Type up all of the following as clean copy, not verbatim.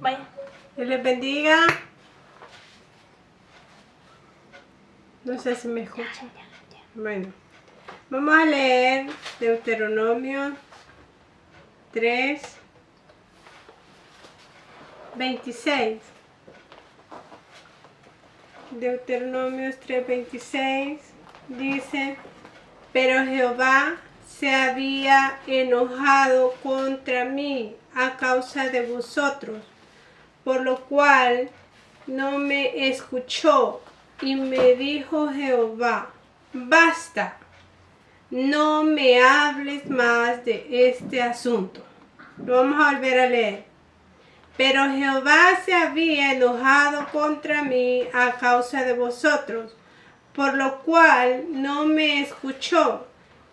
Vaya. Dios les bendiga. No sé si me escuchan. Bueno, vamos a leer Deuteronomio 3:26. Deuteronomio 3:26 dice: pero Jehová se había enojado contra mí a causa de vosotros, por lo cual no me escuchó, y me dijo Jehová: basta, no me hables más de este asunto. Lo vamos a volver a leer. Pero Jehová se había enojado contra mí a causa de vosotros, por lo cual no me escuchó,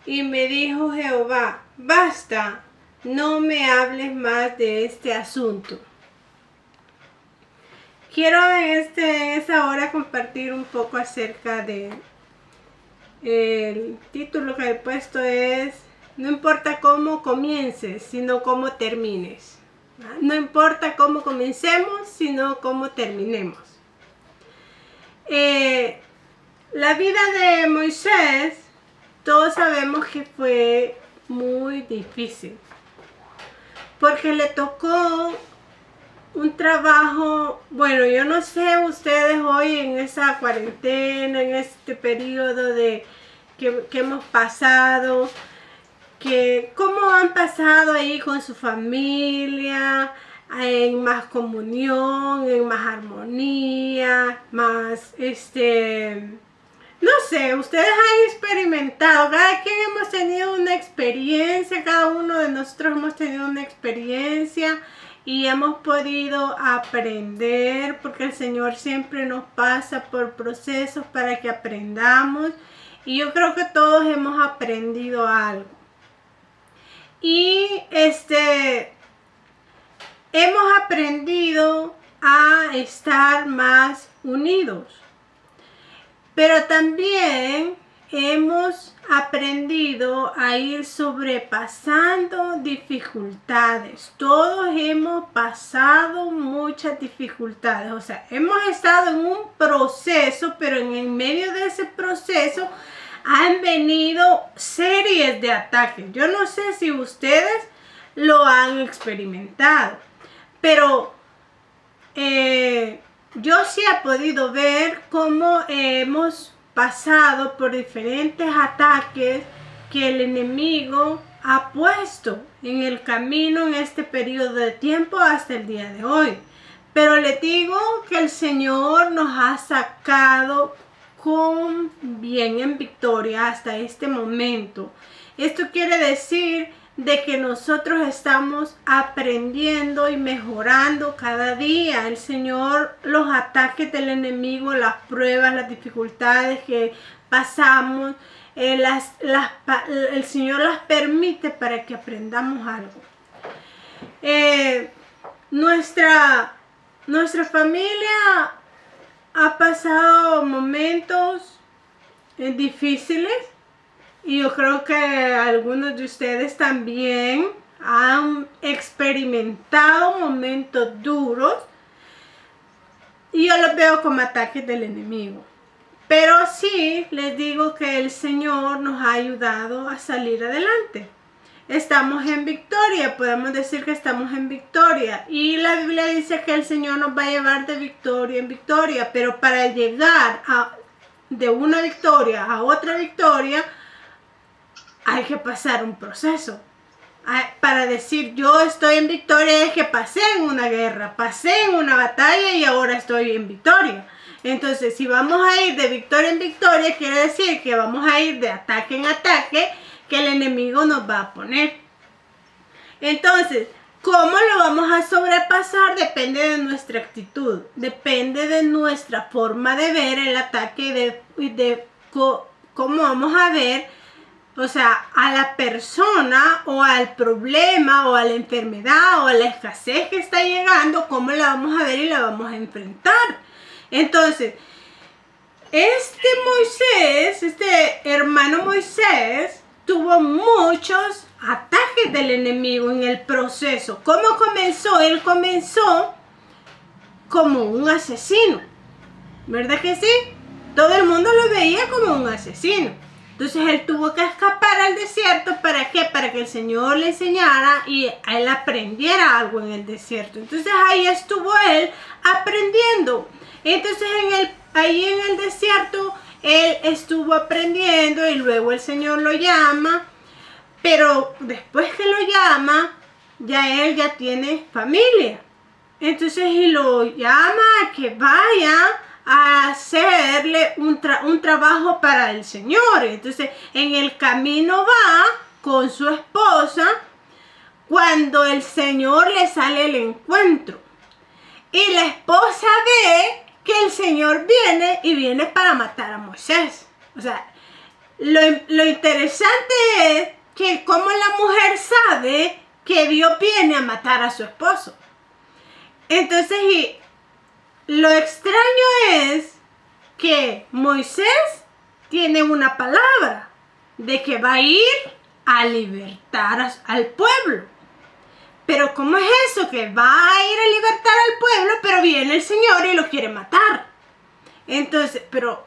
y me dijo Jehová: basta, no me hables más de este asunto. Quiero en esta hora compartir un poco acerca de el título que he puesto es: no importa cómo comiences, sino cómo termines. No importa cómo comencemos, sino cómo terminemos. La vida de Moisés, todos sabemos que fue muy difícil, porque le tocó un trabajo, bueno, yo no sé ustedes hoy en esa cuarentena, en este periodo que hemos pasado, cómo han pasado ahí con su familia, en más comunión, en más armonía, más no sé, ustedes han experimentado, cada quien hemos tenido una experiencia, cada uno de nosotros hemos tenido una experiencia y hemos podido aprender, porque el Señor siempre nos pasa por procesos para que aprendamos, y yo creo que todos hemos aprendido algo. Y hemos aprendido a estar más unidos, pero también hemos aprendido a ir sobrepasando dificultades. Todos hemos pasado muchas dificultades, o sea, hemos estado en un proceso, pero en el medio de ese proceso han venido series de ataques. Yo no sé si ustedes lo han experimentado, pero yo sí he podido ver cómo hemos pasado por diferentes ataques que el enemigo ha puesto en el camino en este periodo de tiempo hasta el día de hoy. Pero les digo que el Señor nos ha sacado con bien en victoria hasta este momento. Esto quiere decir de que nosotros estamos aprendiendo y mejorando cada día. El Señor, los ataques del enemigo, las pruebas, las dificultades que pasamos, el Señor las permite para que aprendamos algo. Nuestra familia ha pasado momentos difíciles, y yo creo que algunos de ustedes también han experimentado momentos duros, y yo los veo como ataques del enemigo. Pero sí les digo que el Señor nos ha ayudado a salir adelante. Estamos en victoria, podemos decir que estamos en victoria. Y la Biblia dice que el Señor nos va a llevar de victoria en victoria. Pero para llegar de una victoria a otra victoria, hay que pasar un proceso. Para decir yo estoy en victoria es que pasé en una guerra, pasé en una batalla y ahora estoy en victoria. Entonces, si vamos a ir de victoria en victoria, quiere decir que vamos a ir de ataque en ataque que el enemigo nos va a poner. Entonces, ¿cómo lo vamos a sobrepasar? Depende de nuestra actitud, depende de nuestra forma de ver el ataque, de cómo vamos a ver, o sea, a la persona o al problema o a la enfermedad o a la escasez que está llegando, cómo la vamos a ver y la vamos a enfrentar. Entonces, este hermano Moisés tuvo muchos ataques del enemigo en el proceso. ¿Cómo comenzó? Él comenzó como un asesino, ¿verdad que sí? Todo el mundo lo veía como un asesino. Entonces él tuvo que escapar al desierto. ¿Para qué? Para que el Señor le enseñara y él aprendiera algo en el desierto. Entonces ahí estuvo él aprendiendo. Entonces ahí en el desierto él estuvo aprendiendo y luego el Señor lo llama. Pero después que lo llama, ya él ya tiene familia. Entonces y lo llama a que vaya a hacerle un trabajo para el Señor. Entonces en el camino va con su esposa cuando el Señor le sale el encuentro. Y la esposa ve que el Señor viene para matar a Moisés. O sea, lo interesante es que como la mujer sabe que Dios viene a matar a su esposo. Entonces, y lo extraño es que Moisés tiene una palabra de que va a ir a libertar al pueblo. Pero ¿cómo es eso? Que va a ir a libertar al pueblo, pero viene el Señor y lo quiere matar. Entonces, pero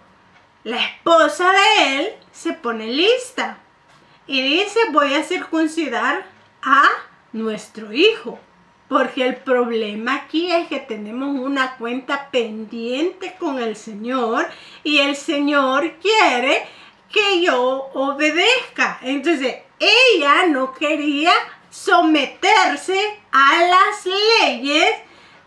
la esposa de él se pone lista y dice, voy a circuncidar a nuestro hijo. Porque el problema aquí es que tenemos una cuenta pendiente con el Señor y el Señor quiere que yo obedezca. Entonces, ella no quería someterse a las leyes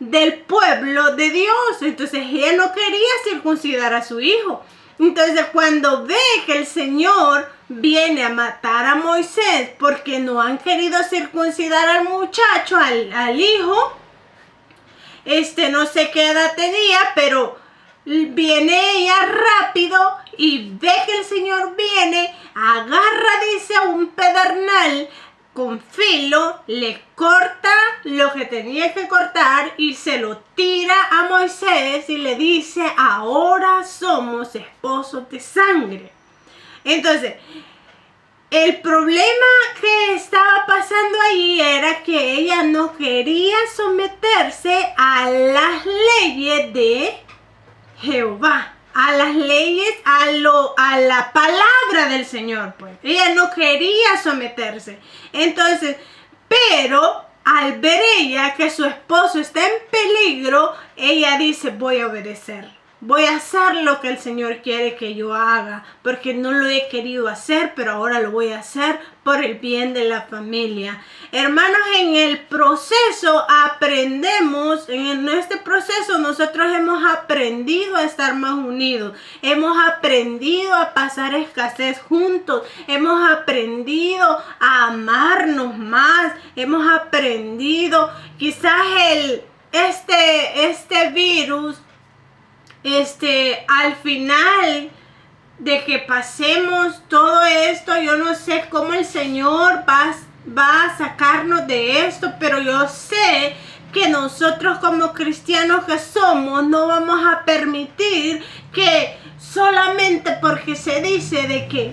del pueblo de Dios. Entonces, ella no quería circuncidar a su hijo. Entonces, cuando ve que el Señor viene a matar a Moisés porque no han querido circuncidar al muchacho, al hijo, no sé qué edad tenía, pero viene ella rápido y ve que el Señor viene, agarra, dice, un pedernal con filo, le corta lo que tenía que cortar y se lo tira a Moisés y le dice, ahora somos esposos de sangre. Entonces, el problema que estaba pasando ahí era que ella no quería someterse a las leyes de Jehová, a las leyes, a la palabra del Señor, pues. Ella no quería someterse. Entonces, pero al ver ella que su esposo está en peligro, ella dice, voy a obedecer. Voy a hacer lo que el Señor quiere que yo haga, porque no lo he querido hacer, pero ahora lo voy a hacer por el bien de la familia. Hermanos, en el proceso aprendemos, en este proceso nosotros hemos aprendido a estar más unidos, hemos aprendido a pasar escasez juntos, hemos aprendido a amarnos más, hemos aprendido, quizás este virus, al final de que pasemos todo esto, yo no sé cómo el Señor va a sacarnos de esto, pero yo sé que nosotros como cristianos que somos, no vamos a permitir que solamente porque se dice de que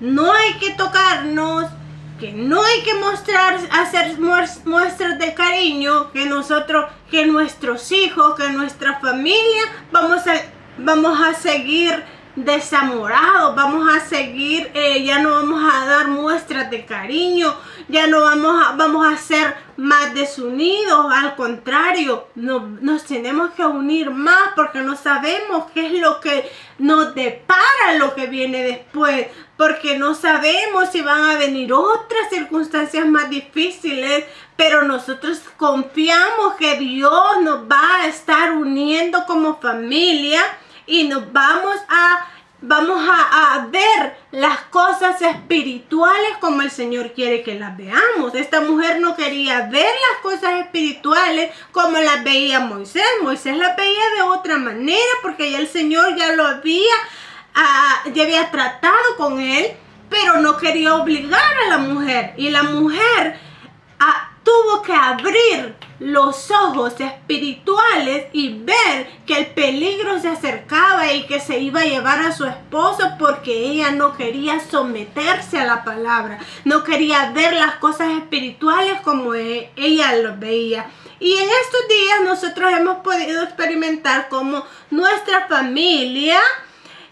no hay que tocarnos, que no hay que hacer muestras de cariño, que nuestros hijos, que nuestra familia, vamos a seguir desamorados, vamos a seguir, ya no vamos a dar muestras de cariño, ya no vamos a ser más desunidos, al contrario, nos tenemos que unir más porque no sabemos qué es lo que nos depara lo que viene después, porque no sabemos si van a venir otras circunstancias más difíciles, pero nosotros confiamos que Dios nos va a estar uniendo como familia y nos vamos a ver las cosas espirituales como el Señor quiere que las veamos. Esta mujer no quería ver las cosas espirituales como las veía Moisés. Moisés las veía de otra manera porque ya el Señor ya había tratado con él, pero no quería obligar a la mujer. Y la mujer tuvo que abrir los ojos espirituales y ver que el peligro se acercaba y que se iba a llevar a su esposo, porque ella no quería someterse a la palabra, no quería ver las cosas espirituales como ella lo veía. Y en estos días nosotros hemos podido experimentar cómo nuestra familia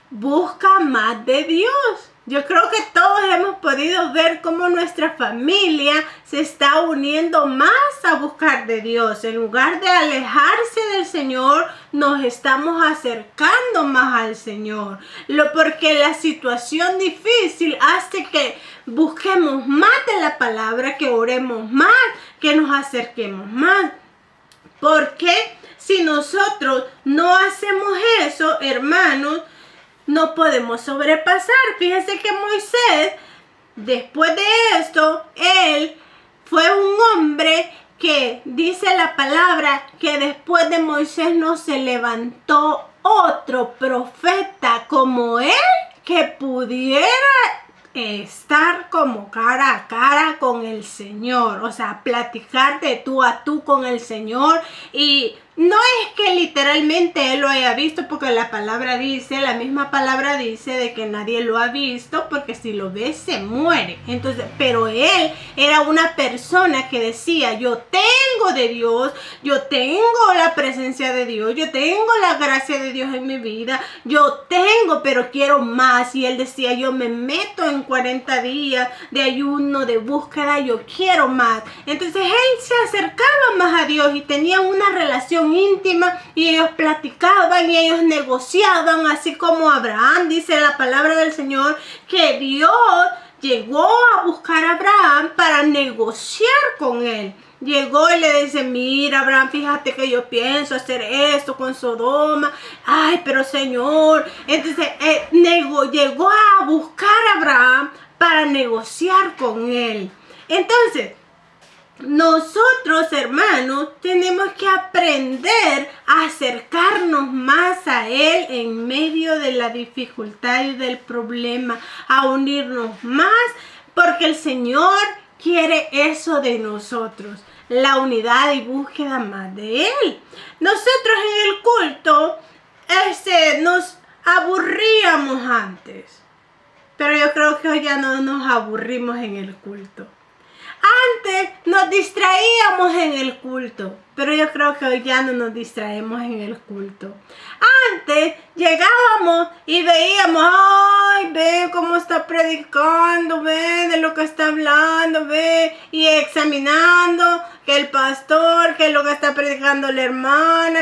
busca más de Dios. Yo creo que todos hemos podido ver cómo nuestra familia se está uniendo más a buscar de Dios. En lugar de alejarse del Señor, nos estamos acercando más al Señor. Porque la situación difícil hace que busquemos más de la palabra, que oremos más, que nos acerquemos más. Porque si nosotros no hacemos eso, hermanos, no podemos sobrepasar. Fíjense que Moisés, después de esto, él fue un hombre que dice la palabra que después de Moisés no se levantó otro profeta como él que pudiera estar como cara a cara con el Señor, o sea, platicar de tú a tú con el Señor. Y no es que literalmente él lo haya visto, porque la misma palabra dice de que nadie lo ha visto, porque si lo ve se muere. Entonces, pero él era una persona que decía: yo tengo de Dios, yo tengo la presencia de Dios, yo tengo la gracia de Dios en mi vida, yo tengo, pero quiero más. Y él decía: yo me meto en 40 días de ayuno, de búsqueda, yo quiero más. Entonces él se acercaba más a Dios y tenían una relación íntima, y ellos platicaban y ellos negociaban, así como Abraham. Dice la palabra del Señor que Dios llegó a buscar a Abraham para negociar con él. Llegó y le dice: mira, Abraham, fíjate que yo pienso hacer esto con Sodoma. Ay, pero Señor. Entonces llegó a buscar a Abraham para negociar con él. Entonces, nosotros, hermanos, tenemos que aprender a acercarnos más a Él en medio de la dificultad y del problema, a unirnos más, porque el Señor quiere eso de nosotros, la unidad y búsqueda más de Él. Nosotros en el culto nos aburríamos antes, pero yo creo que hoy ya no nos aburrimos en el culto. Antes nos distraíamos en el culto, pero yo creo que hoy ya no nos distraemos en el culto. Antes llegábamos y veíamos: ay, ve cómo está predicando, ve de lo que está hablando, ve, y examinando que el pastor, que lo que está predicando la hermana,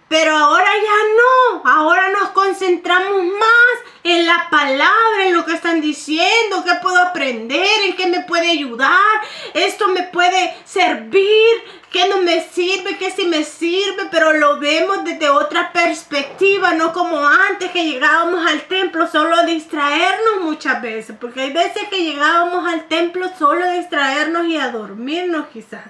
pero ahora ya no, ahora nos concentramos más en la palabra, en lo que están diciendo, qué puedo aprender, en qué me puede ayudar, esto me puede servir, qué no me sirve, qué sí me sirve, pero lo vemos desde otra perspectiva, no como antes que llegábamos al templo solo a distraernos muchas veces, porque hay veces que llegábamos al templo solo a distraernos y a dormirnos quizás.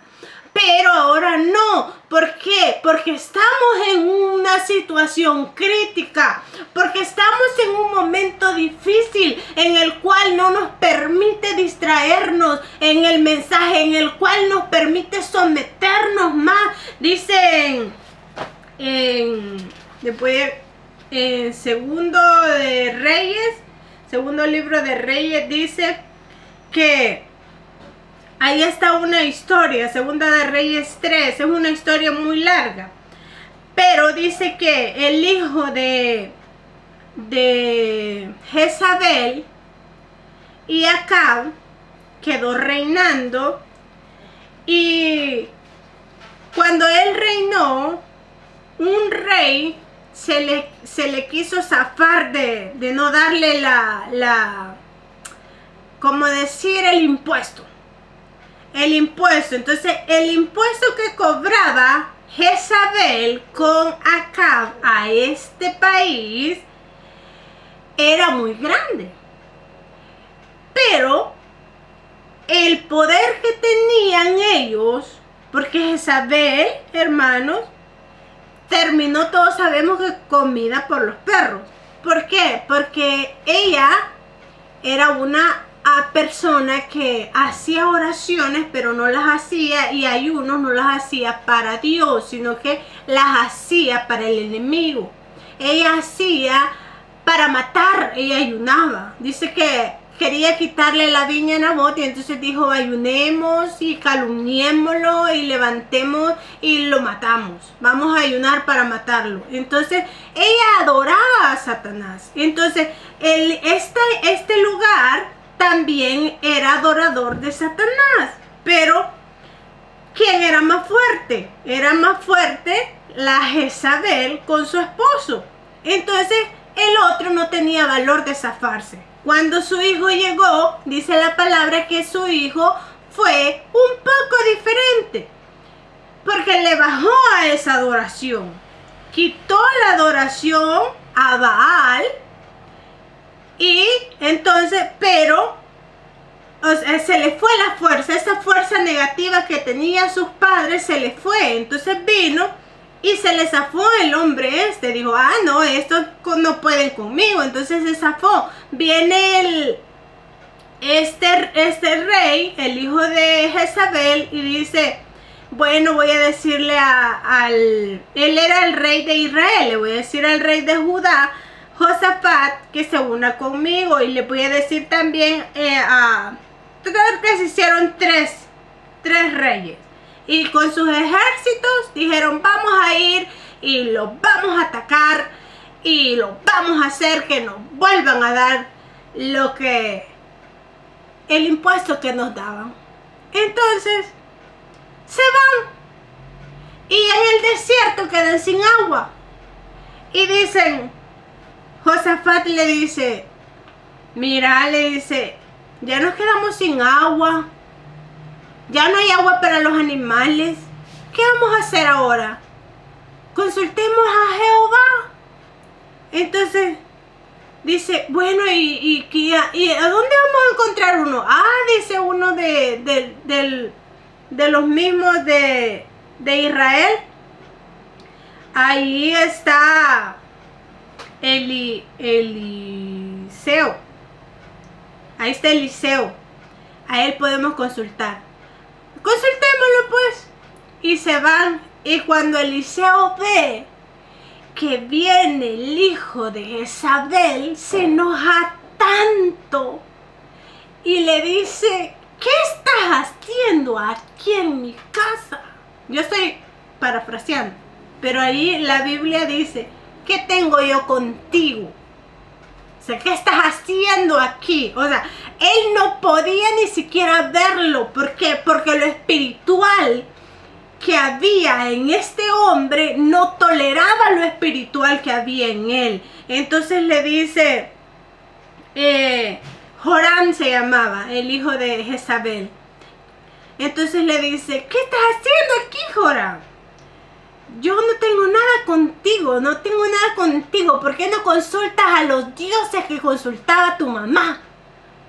Pero ahora no. ¿Por qué? Porque estamos en una situación crítica, porque estamos en un momento difícil en el cual no nos permite distraernos en el mensaje, en el cual nos permite someternos más. Dicen después en segundo libro de Reyes, dice que ahí está una historia, Segunda de Reyes 3, es una historia muy larga. Pero dice que el hijo de Jezabel y Acab quedó reinando. Y cuando él reinó, un rey se le quiso zafar de no darle como decir, el impuesto. El impuesto. Entonces, el impuesto que cobraba Jezabel con Acab a este país era muy grande. Pero el poder que tenían ellos, porque Jezabel, hermanos, terminó, todos sabemos que comida por los perros. ¿Por qué? Porque ella era una a personas que hacía oraciones, pero no las hacía, y ayunos no las hacía para Dios, sino que las hacía para el enemigo. Ella hacía para matar, ella ayunaba. Dice que quería quitarle la viña a Nabot, y entonces dijo: ayunemos y calumniémoslo y levantemos y lo matamos. Vamos a ayunar para matarlo. Entonces ella adoraba a Satanás. Entonces este lugar también era adorador de Satanás. Pero ¿quién era más fuerte? Era más fuerte la Jezabel con su esposo. Entonces el otro no tenía valor de zafarse. Cuando su hijo llegó, dice la palabra que su hijo fue un poco diferente, porque le bajó a esa adoración. Quitó la adoración a Baal, y entonces, pero se le fue la fuerza, esa fuerza negativa que tenía sus padres se le fue. Entonces vino y se le zafó el hombre dijo: ah, no, estos no pueden conmigo. Entonces se zafó. Viene este rey, el hijo de Jezabel, y dice: bueno, voy a decirle él era el rey de Israel, le voy a decir al rey de Judá, Josafat, que se una conmigo. Y le voy a decir también creo que se hicieron tres reyes, y con sus ejércitos dijeron: vamos a ir y los vamos a atacar y los vamos a hacer que nos vuelvan a dar el impuesto que nos daban. Entonces se van, y en el desierto quedan sin agua, y dicen, Josafat le dice: mira, le dice, ya nos quedamos sin agua, ya no hay agua para los animales, ¿qué vamos a hacer ahora? Consultemos a Jehová. Entonces dice: bueno, ¿y a dónde vamos a encontrar uno? Ah, dice uno de los mismos de Israel. Ahí está Eliseo. Ahí está Eliseo. A él podemos consultar. Consultémoslo pues. Y se van. Y cuando Eliseo ve que viene el hijo de Jezabel, se enoja tanto y le dice: ¿qué estás haciendo aquí en mi casa? Yo estoy parafraseando, pero ahí la Biblia dice: ¿qué tengo yo contigo? O sea, ¿qué estás haciendo aquí? O sea, él no podía ni siquiera verlo. ¿Por qué? Porque lo espiritual que había en este hombre no toleraba lo espiritual que había en él. Entonces le dice, Joram se llamaba, el hijo de Jezabel. Entonces le dice: ¿qué estás haciendo aquí, Joram? Yo no tengo nada contigo, ¿por qué no consultas a los dioses que consultaba tu mamá?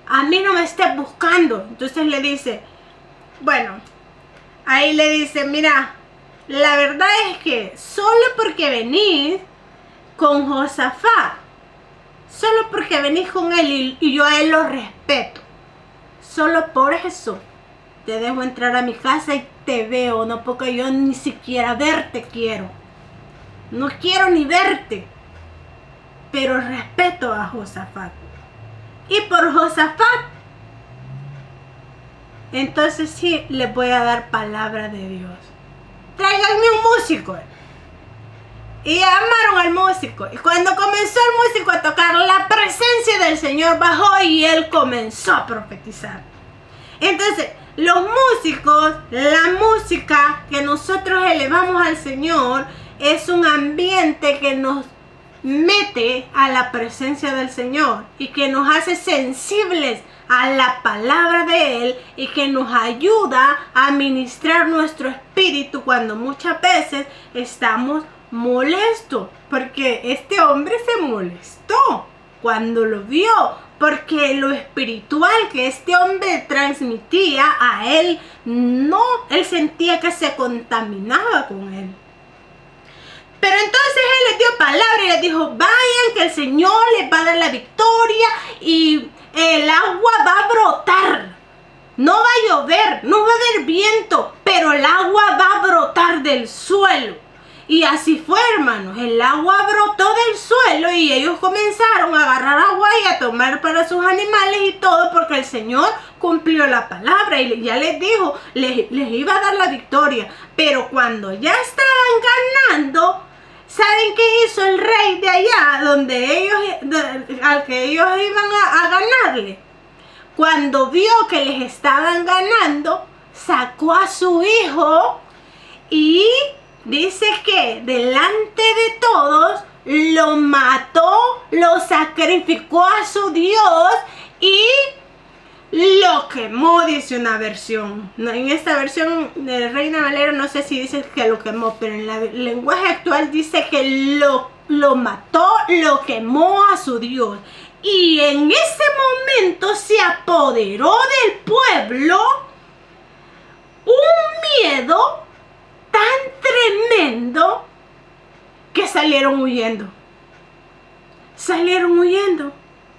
A mí no me estés buscando. Entonces le dice, bueno, ahí le dice: mira, la verdad es que solo porque venís con Josafat, solo porque venís con él y yo a él lo respeto, solo por eso te dejo entrar a mi casa y te veo, no porque yo ni siquiera verte quiero. No quiero ni verte, pero respeto a Josafat. Y por Josafat, entonces sí le voy a dar palabra de Dios. Tráiganme un músico. Y llamaron al músico. Y cuando comenzó el músico a tocar, la presencia del Señor bajó y él comenzó a profetizar. Entonces, los músicos, la música que nosotros elevamos al Señor, es un ambiente que nos mete a la presencia del Señor y que nos hace sensibles a la palabra de Él y que nos ayuda a ministrar nuestro espíritu cuando muchas veces estamos molestos, porque este hombre se molestó cuando lo vio, porque lo espiritual que este hombre transmitía a él, él sentía que se contaminaba con él. Pero entonces él les dio palabra y les dijo: vayan, que el Señor les va a dar la victoria y el agua va a brotar. No va a llover, no va a haber viento, pero el agua va a brotar del suelo. Y así fue, hermanos. El agua brotó del suelo y ellos comenzaron a agarrar agua y a tomar para sus animales y todo, porque el Señor cumplió la palabra y ya les dijo, les iba a dar la victoria. Pero cuando ya estaban ganando, ¿saben qué hizo el rey de allá, al que ellos iban a ganarle? Cuando vio que les estaban ganando, sacó a su hijo y dice que delante de todos lo mató, lo sacrificó a su Dios y lo quemó, dice una versión. En esta versión de Reina Valera no sé si dice que lo quemó, pero en el lenguaje actual dice que lo mató, lo quemó a su Dios. Y en ese momento se apoderó del pueblo un miedo tan tremendo que salieron huyendo. Salieron huyendo.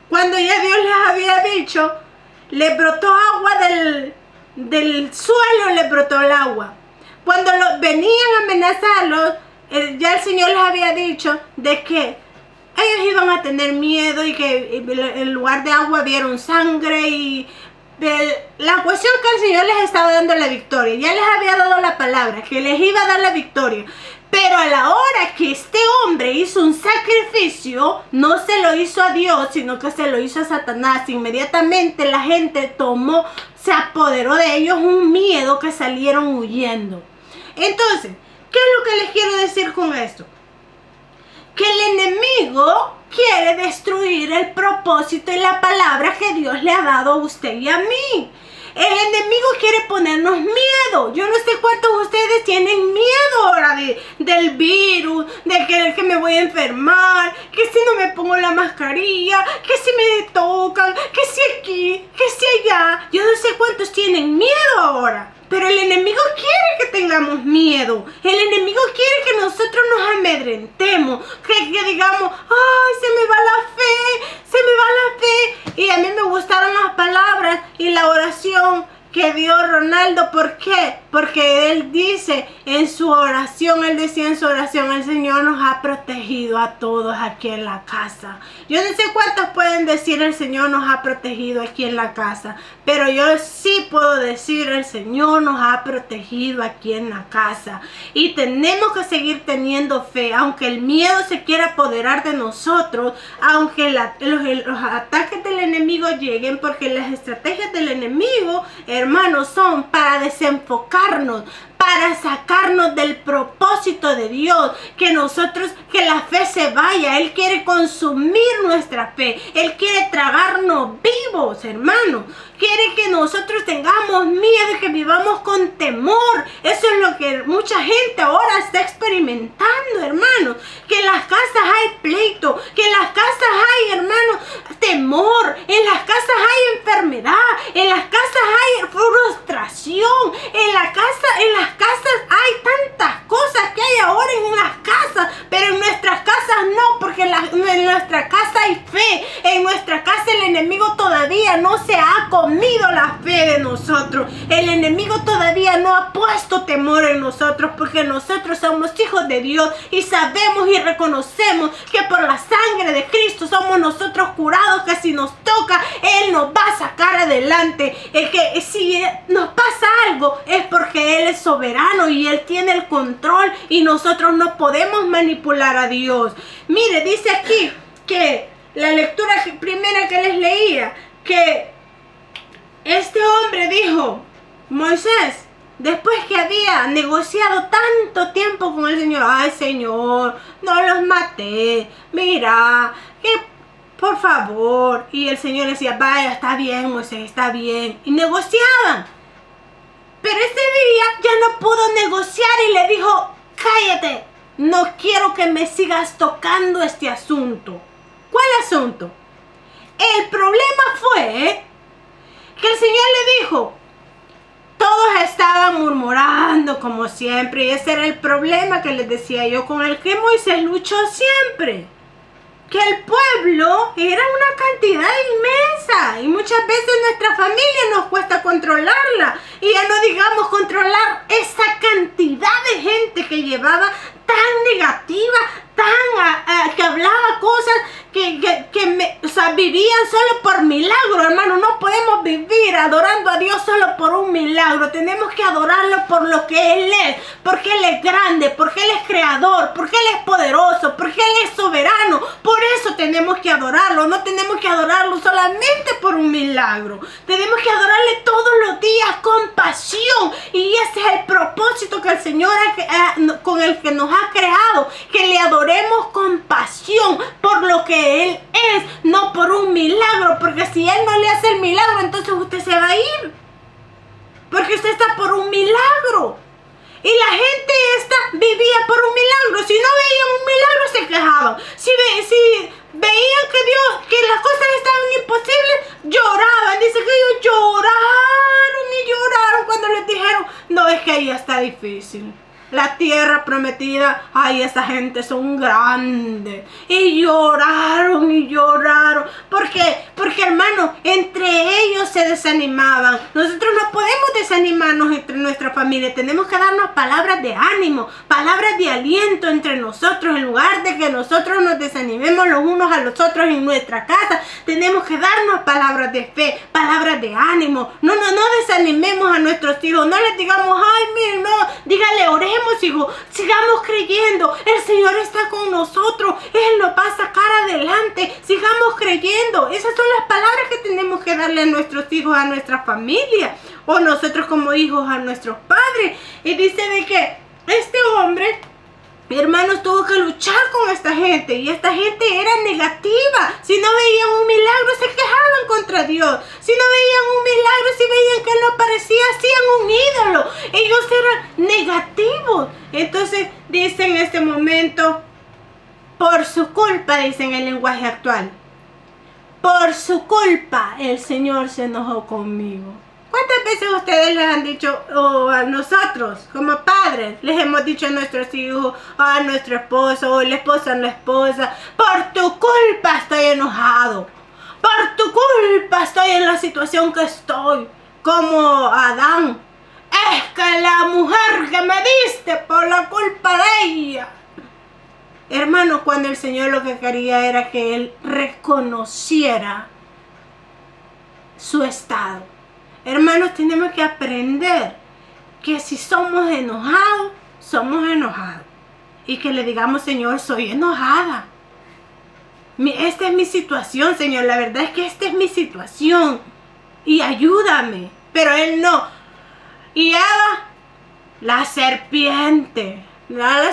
Cuando ya Dios les había dicho, le brotó agua del suelo, le brotó el agua. Cuando venían a amenazarlos, ya el Señor les había dicho de que ellos iban a tener miedo y que en lugar de agua vieron sangre y la cuestión que el Señor les estaba dando la victoria. Ya les había dado la palabra que les iba a dar la victoria. Pero a la hora que este hombre hizo un sacrificio, no se lo hizo a Dios, sino que se lo hizo a Satanás. Inmediatamente la gente se apoderó de ellos un miedo que salieron huyendo. Entonces, ¿qué es lo que les quiero decir con esto? Que el enemigo quiere destruir el propósito y la palabra que Dios le ha dado a usted y a mí. El enemigo quiere ponernos miedo. Yo no sé cuántos de ustedes tienen miedo ahora del virus, de que me voy a enfermar, que si no me pongo la mascarilla, que si me tocan, que si aquí, que si allá. Yo no sé cuántos tienen miedo ahora. Pero el enemigo quiere que tengamos miedo. El enemigo quiere que nosotros nos amedrentemos. Que digamos, ay, se me va la fe, se me va la fe. Y a mí me gustaron las palabras y la oración que dio Ronaldo. ¿Por qué? Porque él dice en su oración, él decía en su oración, el Señor nos ha protegido a todos aquí en la casa. Yo no sé cuántos pueden decir el Señor nos ha protegido aquí en la casa, pero yo sí puedo decir el Señor nos ha protegido aquí en la casa. Y tenemos que seguir teniendo fe, aunque el miedo se quiera apoderar de nosotros, aunque los ataques del enemigo lleguen, porque las estrategias del enemigo, hermanos, son para desenfocarnos, para sacarnos del propósito de Dios, que la fe se vaya. Él quiere consumir nuestra fe, Él quiere tragarnos vivos, hermanos. Quiere que nosotros tengamos miedo, que vivamos con temor. Eso es lo que mucha gente ahora está experimentando, hermanos. Que en las casas hay pleito, que en las casas hay, hermanos, temor. En las casas hay enfermedad, en las casas hay frustración, en las casas hay tantas cosas que hay ahora en las casas, pero en nuestras casas no, porque en nuestra casa hay fe. En nuestra casa el enemigo todavía no se ha comido la fe de nosotros. El enemigo todavía no ha puesto temor en nosotros, porque nosotros somos hijos de Dios y sabemos y reconocemos que por la sangre de Cristo somos nosotros curados, que si nos toca Él nos va a sacar adelante. Que si nos pasa algo es porque Él es soberano y Él tiene el control y nosotros no podemos manipular a Dios. Mire, dice aquí que la lectura primera que les leía, que este hombre dijo, Moisés, después que había negociado tanto tiempo con el Señor, ay Señor, no los maté, mira, que por favor. Y el Señor decía, vaya, está bien Moisés, está bien. Y negociaban. Pero ese día ya no pudo negociar y le dijo, cállate, no quiero que me sigas tocando este asunto. ¿Cuál asunto? El problema fue que el Señor le dijo, todos estaban murmurando como siempre, y ese era el problema que les decía yo, con el que Moisés luchó siempre. que el pueblo era una cantidad inmensa y muchas veces nuestra familia nos cuesta controlarla, y ya no digamos controlar esa cantidad de gente que llevaba tan negativa, tan que hablaba cosas o sea, vivían solo por milagro. Hermano, no podemos vivir adorando a Dios solo por un milagro. Tenemos que adorarlo por lo que Él es, porque Él es grande, porque Él es creador, porque Él es poderoso, porque Él es soberano. Por eso tenemos que adorarlo. No tenemos que adorarlo solamente por un milagro. Tenemos que adorarle todos los días con pasión, y ese es el propósito que el Señor con el que nos ha creado, que le adoremos con pasión por lo que Él es, no por un milagro, porque si Él no le hace el milagro, entonces usted se va a ir, porque usted está por un milagro. Y la gente vivía por un milagro. Si no veían un milagro, se quejaban. Si veían que las cosas estaban imposibles, lloraban. Dice que ellos lloraron y lloraron cuando les dijeron, no, es que ahí está difícil. La tierra prometida, ay, esa gente son grandes. Y lloraron y lloraron. ¿Por qué? Porque, hermano, entre ellos se desanimaban. Nosotros no podemos desanimarnos entre nuestra familia. Tenemos que darnos palabras de ánimo, palabras de aliento entre nosotros. En lugar de que nosotros nos desanimemos los unos a los otros en nuestra casa, tenemos que darnos palabras de fe, palabras de ánimo. No desanimemos a nuestros hijos. No les digamos, ay, miren, no, dígale, oremos, hijos, sigamos creyendo, el Señor está con nosotros, Él nos va a sacar adelante, sigamos creyendo. Esas son las palabras que tenemos que darle a nuestros hijos, a nuestra familia, o nosotros como hijos a nuestros padres. Y dice de que este hombre, hermanos, tuvo que luchar con esta gente, y esta gente era negativa. Si no veían un milagro, se quejaban contra Dios. Si no veían un milagro, si veían que Él no aparecía, hacían un ídolo. Ellos eran negativos. Entonces dice en este momento, por su culpa, dice en el lenguaje actual, por su culpa el Señor se enojó conmigo. ¿Cuántas veces ustedes les han dicho, o a nosotros como padres, les hemos dicho a nuestros hijos, o a nuestro esposo, o el esposo a la esposa, por tu culpa estoy enojado, por tu culpa estoy en la situación que estoy, como Adán, es que la mujer que me diste por la culpa de ella? Hermano, cuando el Señor lo que quería era que Él reconociera su estado. Hermanos, tenemos que aprender que si somos enojados, somos enojados. Y que le digamos, Señor, soy enojada. Esta es mi situación, Señor. La verdad es que esta es mi situación. Y ayúdame. Pero Él no. Y Eva, la serpiente. La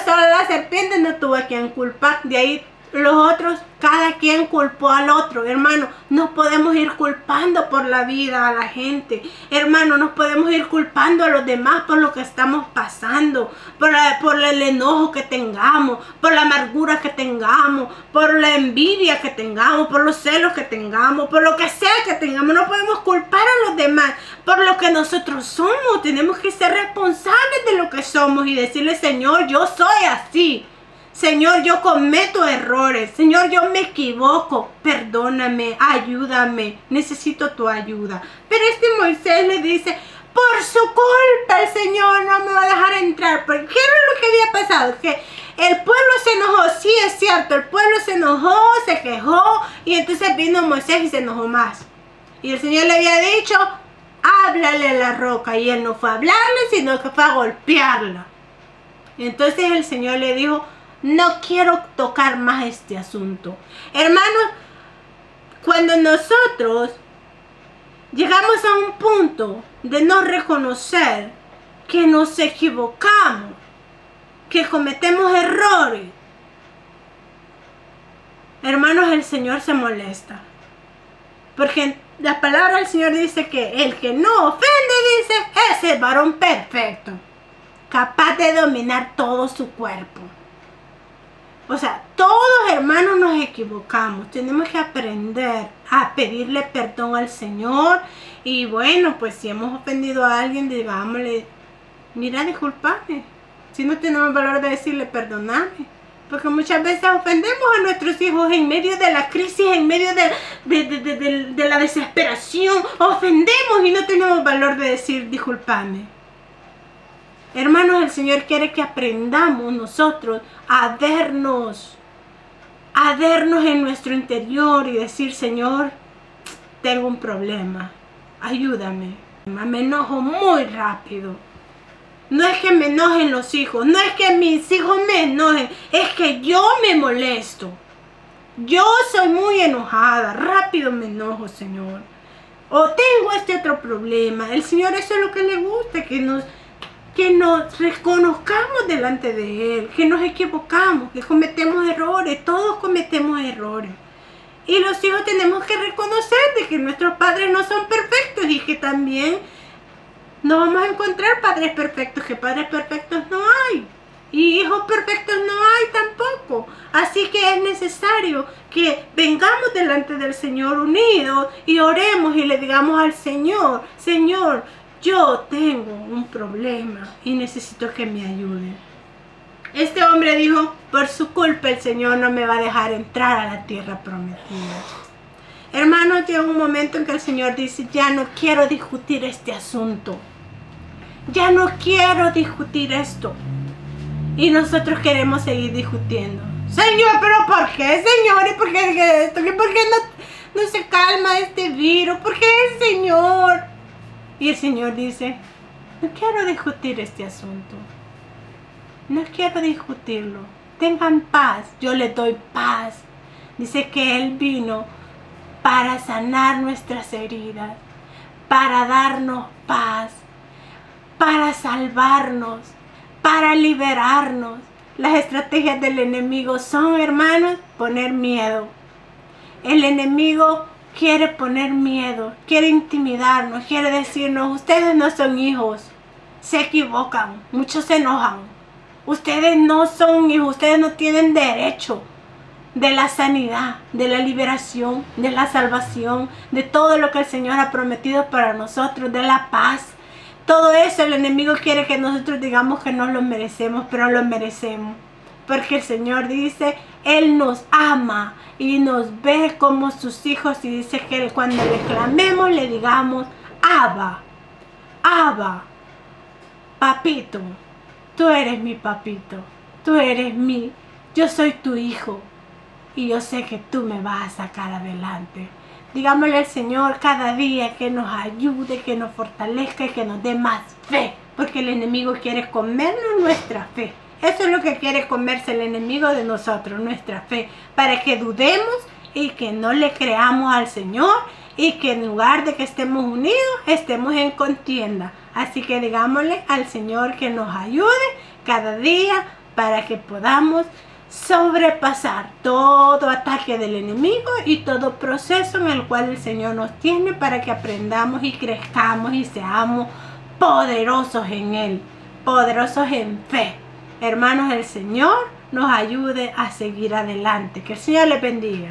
serpiente no tuvo a quien culpar. De ahí los otros, cada quien culpó al otro. Hermano, no podemos ir culpando por la vida a la gente. Hermano, no podemos ir culpando a los demás por lo que estamos pasando, por el enojo que tengamos, por la amargura que tengamos, por la envidia que tengamos, por los celos que tengamos, por lo que sea que tengamos. No podemos culpar a los demás por lo que nosotros somos. Tenemos que ser responsables de lo que somos y decirle, Señor, yo soy así. Señor, yo cometo errores. Señor, yo me equivoco. Perdóname, ayúdame. Necesito tu ayuda. Pero Moisés le dice, por su culpa el Señor no me va a dejar entrar. Porque ¿qué era lo que había pasado? Que el pueblo se enojó. Sí, es cierto. El pueblo se enojó, se quejó. Y entonces vino Moisés y se enojó más. Y el Señor le había dicho, háblale a la roca. Y él no fue a hablarle, sino que fue a golpearla. Y entonces el Señor le dijo, no quiero tocar más este asunto. Hermanos, cuando nosotros llegamos a un punto de no reconocer que nos equivocamos, que cometemos errores, hermanos, el Señor se molesta. Porque la palabra del Señor dice que el que no ofende, dice, es el varón perfecto, capaz de dominar todo su cuerpo. O sea, todos, hermanos, nos equivocamos. Tenemos que aprender a pedirle perdón al Señor. Y bueno, pues si hemos ofendido a alguien, digámosle, mira, discúlpame. Si no tenemos el valor de decirle, perdóname. Porque muchas veces ofendemos a nuestros hijos en medio de la crisis, en medio de la desesperación. Ofendemos y no tenemos valor de decir, discúlpame. Hermanos, el Señor quiere que aprendamos nosotros a vernos en nuestro interior y decir, Señor, tengo un problema, ayúdame. Me enojo muy rápido. No es que me enojen los hijos, no es que mis hijos me enojen, es que yo me molesto. Yo soy muy enojada, rápido me enojo, Señor. O tengo este otro problema. El Señor, eso es lo que le gusta, que nos reconozcamos delante de Él, que nos equivocamos, que cometemos errores, todos cometemos errores. Y los hijos tenemos que reconocer de que nuestros padres no son perfectos y que también no vamos a encontrar padres perfectos, que padres perfectos no hay. Y hijos perfectos no hay tampoco. Así que es necesario que vengamos delante del Señor unidos y oremos y le digamos al Señor, Señor, yo tengo un problema y necesito que me ayude. Este hombre dijo, por su culpa el Señor no me va a dejar entrar a la tierra prometida. Hermanos, llega un momento en que el Señor dice, ya no quiero discutir este asunto. Ya no quiero discutir esto. Y nosotros queremos seguir discutiendo. Señor, ¿pero por qué, Señor? ¿Y por qué esto? ¿Y por qué no se calma este virus? ¿Por qué, Señor? Y el Señor dice, no quiero discutir este asunto. No quiero discutirlo. Tengan paz. Yo les doy paz. Dice que Él vino para sanar nuestras heridas, para darnos paz, para salvarnos, para liberarnos. Las estrategias del enemigo son, hermanos, poner miedo. El enemigo quiere poner miedo, quiere intimidarnos, quiere decirnos, ustedes no son hijos, se equivocan, muchos se enojan. Ustedes no son hijos, ustedes no tienen derecho de la sanidad, de la liberación, de la salvación, de todo lo que el Señor ha prometido para nosotros, de la paz. Todo eso el enemigo quiere que nosotros digamos que no lo merecemos, pero lo merecemos. Porque el Señor dice, Él nos ama y nos ve como sus hijos y dice que cuando le clamemos le digamos, Abba, Abba, papito, tú eres mi papito, tú eres yo soy tu hijo y yo sé que tú me vas a sacar adelante. Digámosle al Señor cada día que nos ayude, que nos fortalezca y que nos dé más fe, porque el enemigo quiere comernos nuestra fe. Eso es lo que quiere comerse el enemigo de nosotros, nuestra fe, para que dudemos y que no le creamos al Señor y que en lugar de que estemos unidos, estemos en contienda. Así que digámosle al Señor que nos ayude cada día para que podamos sobrepasar todo ataque del enemigo y todo proceso en el cual el Señor nos tiene para que aprendamos y crezcamos y seamos poderosos en Él, poderosos en fe. Hermanos, el Señor nos ayude a seguir adelante. Que el Señor les bendiga.